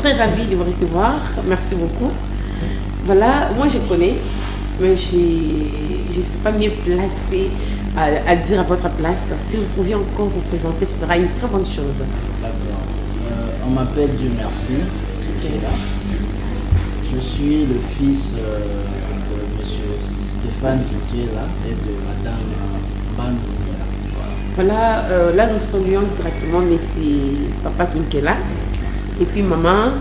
très ravie de vous recevoir. Merci beaucoup. Voilà, moi je connais, mais je ne suis pas mieux placée à dire à votre place. Si vous pouviez encore vous présenter, ce sera une très bonne chose. D'accord. On m'appelle Dieu merci. Qui est là. Je suis le fils de monsieur Stéphane qui est là et de madame Bandou. Voilà, là nous saluons directement monsieur Papa Kinkela et puis maman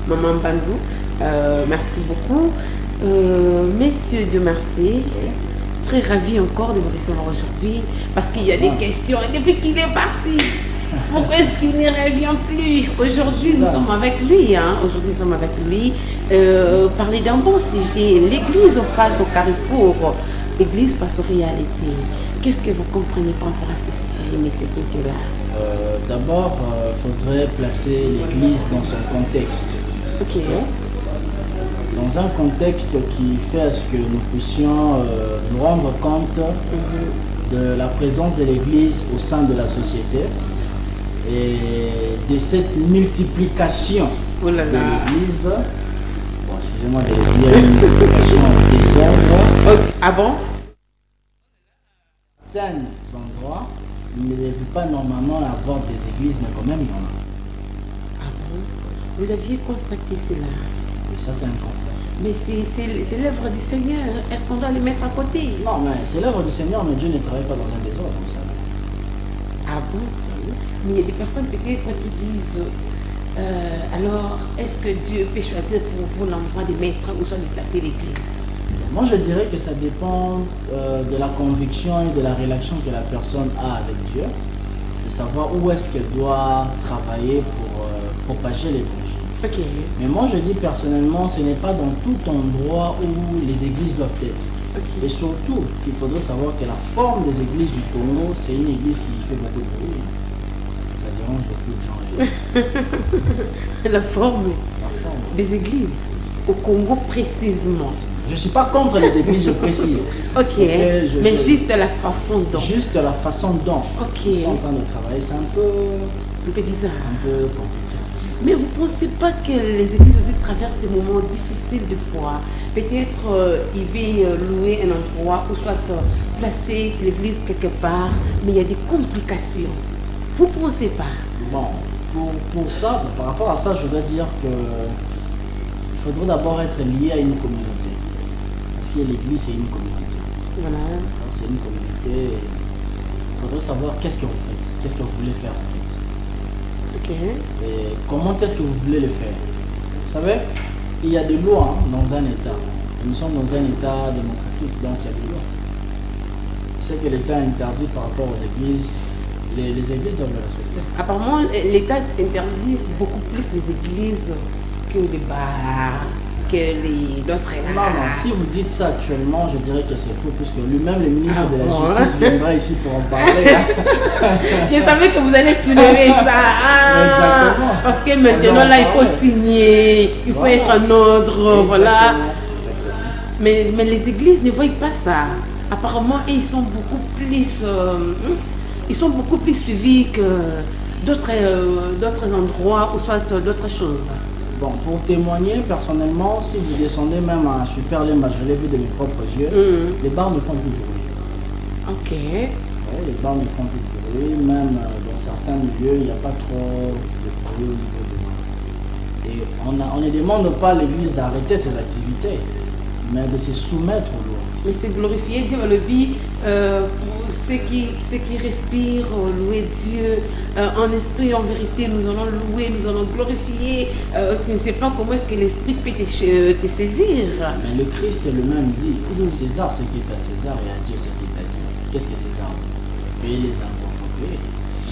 Bandou. Merci beaucoup. Messieurs, Dieu merci. Très ravi encore de vous recevoir aujourd'hui parce qu'il y a des questions. Et depuis qu'il est parti, pourquoi est-ce qu'il ne revient plus? Aujourd'hui, nous sommes avec lui. Aujourd'hui, nous sommes avec lui. Parler d'un bon sujet. L'église face au carrefour. Église face aux réalités. Qu'est-ce que vous comprenez par rapport à ce sujet, mais c'était là? D'abord, il faudrait placer l'église dans son contexte. Ok. Dans un contexte qui fait à ce que nous puissions nous rendre compte de la présence de l'église au sein de la société et de cette multiplication de l'église. Bon, excusez-moi de dire une multiplication des œuvres. Ah bon? Certains endroits, il ne devait pas normalement avoir des églises, mais quand même il y en a. Ah bon? Vous aviez constaté cela? Oui, ça c'est un constat. Mais c'est l'œuvre du Seigneur. Est-ce qu'on doit le mettre à côté? Non, mais c'est l'œuvre du Seigneur, mais Dieu ne travaille pas dans un désordre, vous savez. Ah bon? Mais il y a des personnes peut-être qui disent alors, est-ce que Dieu peut choisir pour vous l'endroit de mettre ou soit de placer l'église? Moi, je dirais que ça dépend de la conviction et de la relation que la personne a avec Dieu, de savoir où est-ce qu'elle doit travailler pour propager l'évangile. Ok. Mais moi, je dis personnellement, ce n'est pas dans tout endroit où les églises doivent être. Okay. Et surtout, qu'il faudrait savoir que la forme des églises du Congo, c'est une église qui fait beaucoup de bruit. Ça dérange beaucoup de gens. La forme des églises au Congo précisément. Je ne suis pas contre les églises, je précise. Ok, mais juste la façon dont. Juste la façon dont ils sont en train de travailler, c'est un peu bizarre. Un peu compliqué. Mais vous ne pensez pas que les églises aussi traversent des moments difficiles de foi? Peut-être il va louer un endroit ou soit placer l'église quelque part, mais il y a des complications. Vous ne pensez pas? Bon, pour ça, par rapport à ça, je dois dire que il faudrait d'abord être lié à une communauté. Parce que l'église, c'est une communauté. Voilà. C'est une communauté. Il faudrait savoir qu'est-ce que vous faites, qu'est-ce que vous voulez faire en fait. Ok. Et comment est-ce que vous voulez le faire? Vous savez, il y a des lois dans un État. Nous sommes dans un État démocratique, donc il y a des lois. Ce que l'État interdit par rapport aux églises, les églises doivent le respecter. Apparemment, l'État interdit beaucoup plus les églises que les bars, que d'autres. Non, si vous dites ça actuellement, je dirais que c'est faux, puisque lui-même, le ministre de la Justice, viendra ici pour en parler. Je savais que vous allez soulever ça. Exactement. Parce que maintenant, là, il faut signer, il faut être en ordre, voilà. Mais les églises ne voient pas ça. Apparemment, ils sont beaucoup plus suivis que d'autres endroits ou soit d'autres choses. Bon, pour témoigner, personnellement, si vous descendez même à Super Lemba, je l'ai vu de mes propres yeux, les bars ne font plus de bruit. Ok. Ouais, les bars ne font plus de bruit, même dans certains milieux, il n'y a pas trop de bruit au niveau des bars. Et on ne demande pas à l'église d'arrêter ses activités, mais de se soumettre aux lois. Mais c'est glorifier Dieu, le vie, pour ceux qui respirent, louer Dieu, en esprit, en vérité, nous allons louer, nous allons glorifier. Tu ne sais pas comment est-ce que l'esprit peut te saisir. Mais le Christ lui-même dit, à César ce qui est à César et à Dieu ce qui est à Dieu. Qu'est-ce que César veut payer les impôts pour payer?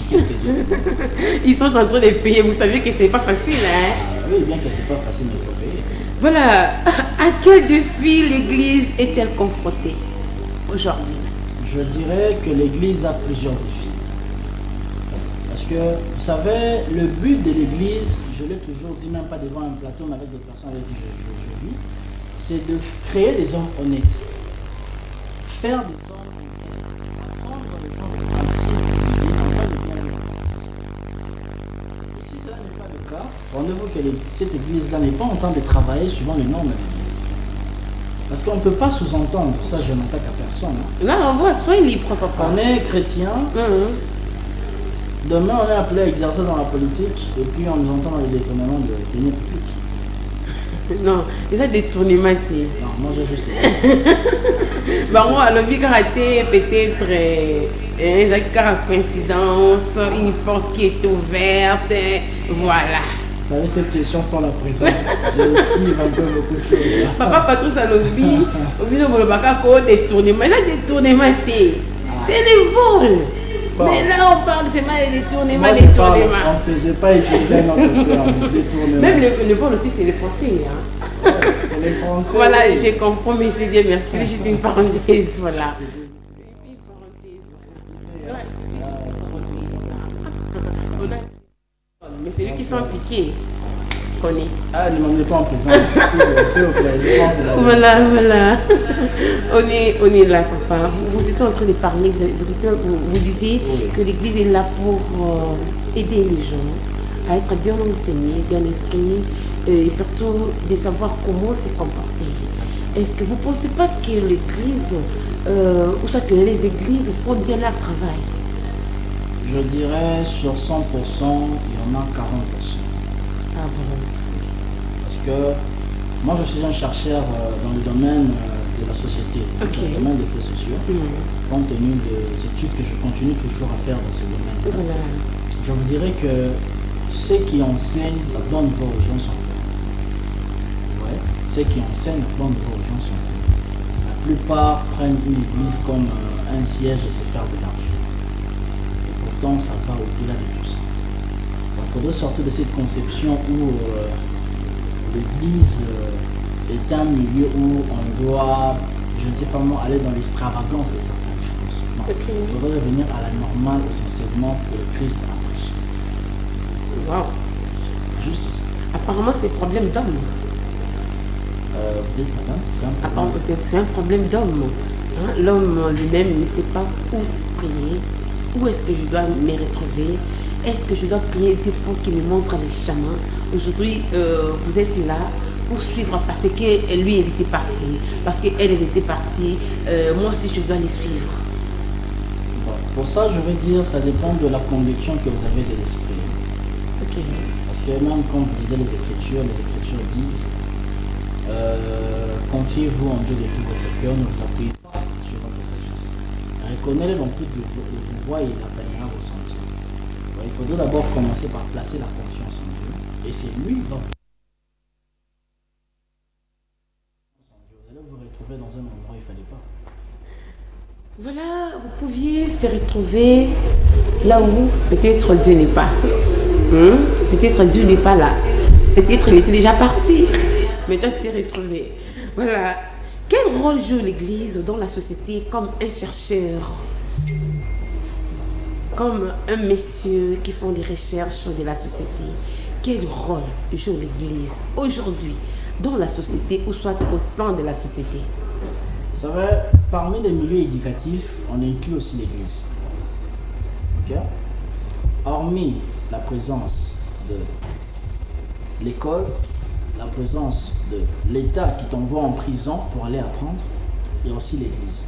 Qu'est-ce que Dieu veut? Ils sont en train de payer, vous savez que c'est pas facile, hein? Oui, bien que c'est pas facile, mais il faut payer. Voilà, à quel défi l'Église est-elle confrontée aujourd'hui? Je dirais que l'Église a plusieurs défis. Parce que, vous savez, le but de l'Église, je l'ai toujours dit, même pas devant un plateau, mais avec des personnes avec qui je vis, c'est de créer des hommes honnêtes. Faire des hommes honnêtes. Apprendre les gens des principes divins, afin de bien les comprendre. Et si cela n'est pas le cas, rendez-vous que cette église-là n'est pas en train de travailler suivant les normes de l'Église. Parce qu'on ne peut pas sous-entendre, ça je n'attaque à personne. Hein. Là, on voit, soyez libre, papa. On est chrétien, demain on est appelé à exercer dans la politique, et puis on nous entend dans les détournements de deniers publics. Non, c'est ça détournement. Non, moi j'ai juste... Bah moi, le big raté, peut-être, coïncidence, une porte qui est ouverte, voilà. Vous savez, cette question sans la prison, j'esquive un peu beaucoup de choses. Papa, pas tout ça, le big, au bout de le bac détournement, ça détournement, c'est les vols. Bon. Mais là, on parle seulement des détournements, moi, je parle français, je n'ai pas utilisé un autre terme, détournement. Même le vol aussi, c'est les Français. Hein. Ouais, c'est les Français. Voilà, j'ai compris, mais c'est Dieu merci. C'est juste une parenthèse, voilà. Mais c'est lui qui s'en piqué. Connaît. Ah, ne m'emmenez pas en prison. S'il vous plaît, voilà. On est là, papa. Vous étiez en train de parler, vous disiez que l'église est là pour aider les gens à être bien enseignés, bien instruits et surtout de savoir comment se comporter. Est-ce que vous ne pensez pas que l'église, ou soit que les églises font bien leur travail? Je dirais sur 100%, il y en a 40%. Ah bon. Parce que moi je suis un chercheur dans le domaine de la société, dans le domaine des faits sociaux, compte tenu des études que je continue toujours à faire dans ce domaine. Voilà. Je vous dirais que ceux qui enseignent la bonne voie aux gens sont peu. Ouais. Ceux qui enseignent la bonne voie aux gens sont peu. La plupart prennent une église comme un siège et se faire de l'argent. Et pourtant ça va au-delà de tout ça. Il faudrait sortir de cette conception où l'église est un milieu où on doit, je ne sais pas moi, aller dans l'extravagance de certaines choses. Non. Il faudrait revenir à la normale, aux enseignements que le Christ a prêché. Wow. Juste ça. Apparemment, c'est un problème d'homme. Vous dites, madame, c'est un problème d'homme. Hein? L'homme lui-même ne sait pas où prier, où est-ce que je dois me retrouver. Est-ce que je dois prier Dieu pour qu'il me montre les chemins? Aujourd'hui, vous êtes là pour suivre parce que lui, elle était partie. Parce qu'elle était partie. Moi aussi, je dois les suivre. Bon, pour ça, je veux dire, ça dépend de la conviction que vous avez de l'esprit. Ok. Parce que même quand vous lisez les Écritures disent confiez-vous en Dieu de tout votre cœur, ne vous appuyez pas sur votre sagesse. Reconnaissez-le dans toutes vos voies et il appellera vos sentiers. Il faudrait d'abord commencer par placer la confiance en Dieu et c'est lui qui va vous allez vous retrouver dans un endroit où il ne fallait pas. Voilà, vous pouviez se retrouver là où peut-être Dieu n'est pas. Peut-être Dieu n'est pas là. Peut-être il était déjà parti. Maintenant, c'était retrouvé. Voilà. Quel rôle joue l'Église dans la société comme un chercheur? Comme un monsieur qui font des recherches de la société, quel rôle joue l'Église aujourd'hui dans la société ou soit au sein de la société? Vous savez, parmi les milieux éducatifs, on inclut aussi l'Église. Ok? Hormis la présence de l'école, la présence de l'État qui t'envoie en prison pour aller apprendre, il y a aussi l'Église.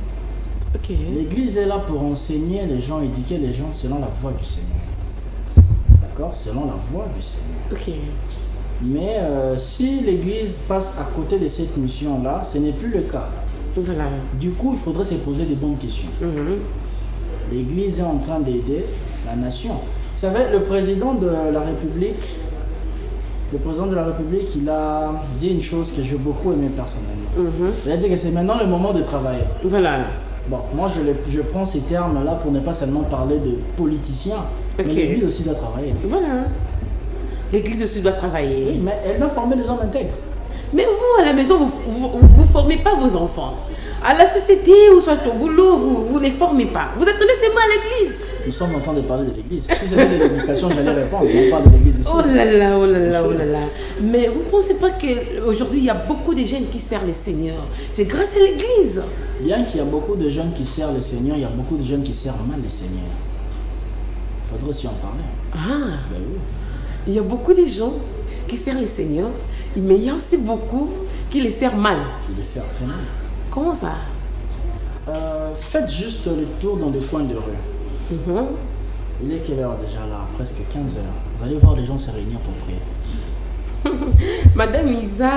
Okay. L'Église est là pour enseigner les gens, éduquer les gens selon la voie du Seigneur. D'accord? Selon la voie du Seigneur. Okay. Mais si l'Église passe à côté de cette mission-là, ce n'est plus le cas. Voilà. Du coup, il faudrait se poser des bonnes questions. L'Église est en train d'aider la nation. Vous savez, le président de la République, il a dit une chose que j'ai beaucoup aimé personnellement. Il a dit que c'est maintenant le moment de travailler. Voilà. Bon, moi je prends ces termes-là pour ne pas seulement parler de politiciens, mais l'Église aussi doit travailler. Voilà. L'Église aussi doit travailler. Oui, mais elle doit former des hommes intègres. Mais vous, à la maison, vous formez pas vos enfants. À la société ou soit au boulot, vous les formez pas. Vous attendez seulement à l'église. Nous sommes en train de parler de l'église. Si c'était de l'éducation, j'allais répondre. On parle de l'église ici. Oh là là, oh là là, oh là là. Mais vous ne pensez pas qu'aujourd'hui, il y a beaucoup de jeunes qui servent le Seigneur? C'est grâce à l'église. Bien qu'il y a beaucoup de jeunes qui servent le Seigneur, il y a beaucoup de jeunes qui servent mal le Seigneur. Il faudrait aussi en parler. Ah. Ben oui. Il y a beaucoup de gens qui servent le Seigneur, mais il y a aussi beaucoup qui les servent mal. Qui les servent très mal. Comment ça? Faites juste le tour dans des coins de rue. Il est quelle heure déjà là? Presque 15 heures. Vous allez voir les gens se réunir pour prier. Madame Lisa,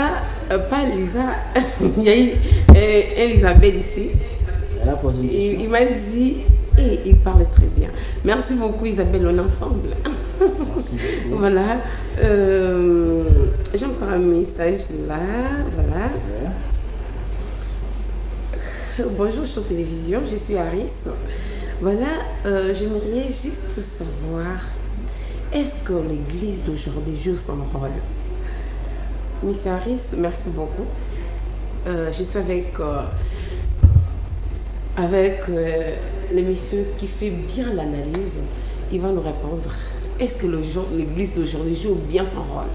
pas Lisa, il y a eu Elisabeth ici. Elle a posé une question. Il m'a dit, et il parle très bien. Merci beaucoup Isabelle, on est ensemble. Merci beaucoup. Voilà. J'ai encore un message là. Voilà. Ouais. Bonjour sur télévision, je suis Aris. Voilà, j'aimerais juste savoir, est-ce que l'église d'aujourd'hui joue son rôle? Miss Aris, merci beaucoup. Je suis avec le monsieur qui fait bien l'analyse. Il va nous répondre. Est-ce que l'église d'aujourd'hui joue bien son rôle?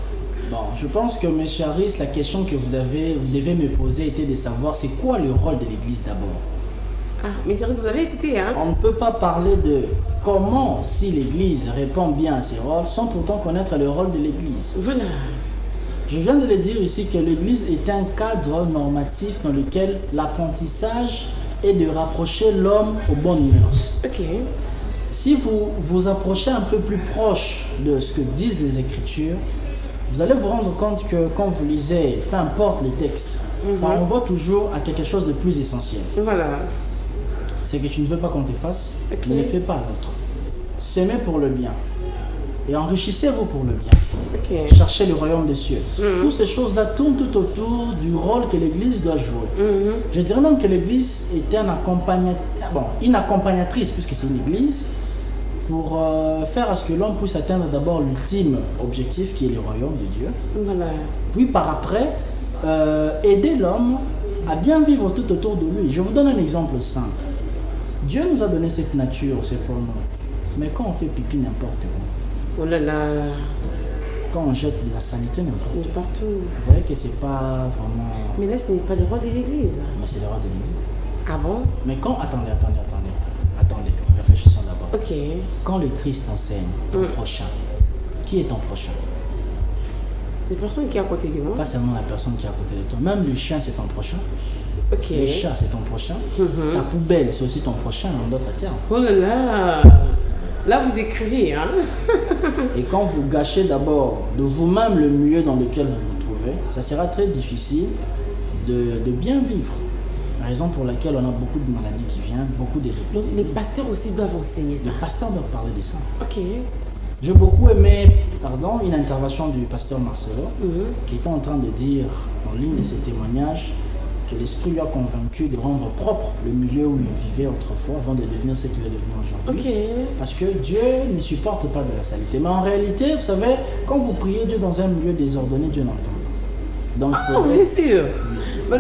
Bon, je pense que M. Harris, la question que vous devez me poser était de savoir c'est quoi le rôle de l'église d'abord. Ah, mais Harris, vous avez écouté, hein? On ne peut pas parler de comment, si l'église répond bien à ses rôles, sans pourtant connaître le rôle de l'église. Voilà. Je viens de le dire ici que l'église est un cadre normatif dans lequel l'apprentissage est de rapprocher l'homme aux bonnes mœurs. Ok. Si vous vous approchez un peu plus proche de ce que disent les Écritures, vous allez vous rendre compte que quand vous lisez, peu importe les textes, ça renvoie toujours à quelque chose de plus essentiel. Voilà. C'est que tu ne veux pas qu'on te fasse, Ok. ne le fais pas à l'autre. S'aimer pour le bien. Et enrichissez-vous pour le bien. Ok. Cherchez le royaume des cieux. Toutes ces choses-là tournent tout autour du rôle que l'Église doit jouer. Je dirais même que l'Église est une accompagnatrice, puisque c'est une Église, pour faire à ce que l'homme puisse atteindre d'abord l'ultime objectif qui est le royaume de Dieu. Voilà. Puis par après, aider l'homme à bien vivre tout autour de lui. Je vous donne un exemple simple. Dieu nous a donné cette nature, c'est pour nous. Mais quand on fait pipi n'importe où, Oh là là. quand on jette de la saleté n'importe où, Partout. vous voyez que c'est pas vraiment... Mais là, ce n'est pas le rôle de l'église. Mais c'est le roi de l'église. Ah bon? Mais quand... Attendez, réfléchissons d'abord. Ok. Quand le Christ enseigne ton prochain, qui est ton prochain? Des personnes qui sont à côté de moi. Pas seulement la personne qui est à côté de toi. Même le chien, c'est ton prochain. Ok. Le chat, c'est ton prochain. Ta poubelle, c'est aussi ton prochain, en d'autres termes. Oh là là. Là, vous écrivez, hein? Et quand vous gâchez d'abord de vous-même le milieu dans lequel vous vous trouvez, ça sera très difficile de bien vivre. La raison pour laquelle on a beaucoup de maladies qui viennent, beaucoup des Donc, les pasteurs aussi doivent enseigner ça. Les pasteurs doivent parler de ça. Ok. J'ai beaucoup aimé une intervention du pasteur Marcelo qui était en train de dire en ligne de ses témoignages que l'Esprit lui a convaincu de rendre propre le milieu où il vivait autrefois avant de devenir ce qu'il est devenu aujourd'hui. Ok. Parce que Dieu ne supporte pas de la saleté. Mais en réalité, vous savez, quand vous priez Dieu dans un milieu désordonné, Dieu n'entend pas. Donc, Ah, bien sûr. Mais